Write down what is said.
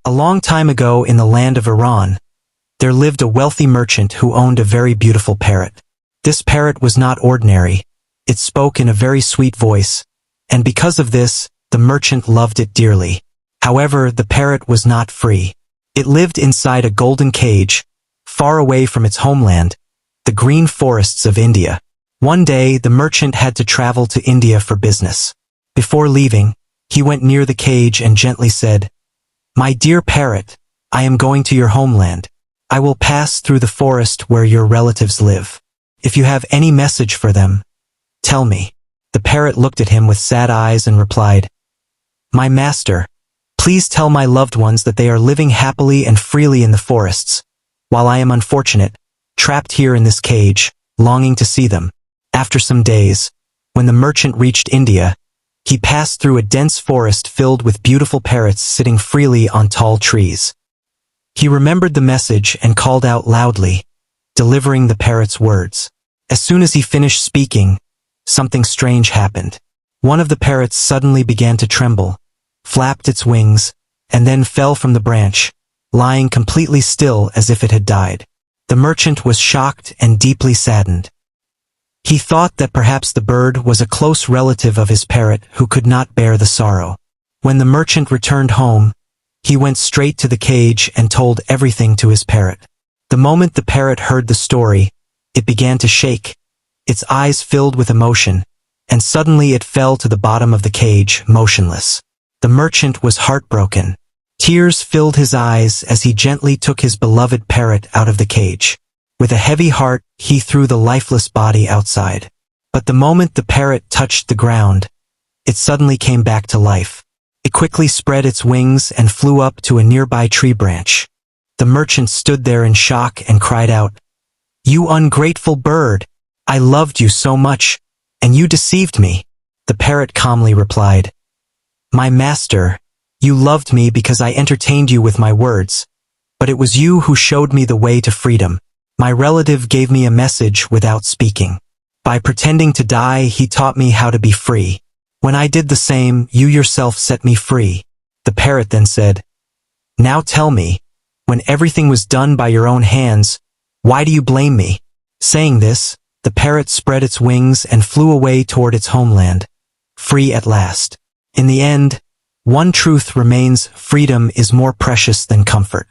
A long time ago in the land of Iran, there lived a wealthy merchant who owned a very beautiful parrot. This parrot was not ordinary. It spoke in a very sweet voice, and because of this, the merchant loved it dearly. However, the parrot was not free. It lived inside a golden cage, far away from its homeland, the green forests of India. One day, the merchant had to travel to India for business. Before leaving, he went near the cage and gently said, "My dear parrot, I am going to your homeland. I will pass through the forest where your relatives live. If you have any message for them, tell me." The parrot looked at him with sad eyes and replied, "My master, please tell my loved ones that they are living happily and freely in the forests, while I am unfortunate, trapped here in this cage, longing to see them." After some days, when the merchant reached India, he passed through a dense forest filled with beautiful parrots sitting freely on tall trees. He remembered the message and called out loudly, delivering the parrot's words. As soon as he finished speaking, something strange happened. One of the parrots suddenly began to tremble, flapped its wings, and then fell from the branch, lying completely still as if it had died. The merchant was shocked and deeply saddened. He thought that perhaps the bird was a close relative of his parrot who could not bear the sorrow. When the merchant returned home, he went straight to the cage and told everything to his parrot. The moment the parrot heard the story, it began to shake, its eyes filled with emotion, and suddenly it fell to the bottom of the cage, motionless. The merchant was heartbroken. Tears filled his eyes as he gently took his beloved parrot out of the cage. With a heavy heart, he threw the lifeless body outside. But the moment the parrot touched the ground, it suddenly came back to life. It quickly spread its wings and flew up to a nearby tree branch. The merchant stood there in shock and cried out, "You ungrateful bird! I loved you so much, and you deceived me." The parrot calmly replied, "My master, you loved me because I entertained you with my words, but it was you who showed me the way to freedom. My relative gave me a message without speaking. By pretending to die, he taught me how to be free. When I did the same, you yourself set me free." The parrot then said, "Now tell me, when everything was done by your own hands, why do you blame me?" Saying this, the parrot spread its wings and flew away toward its homeland, free at last. In the end, one truth remains: freedom is more precious than comfort.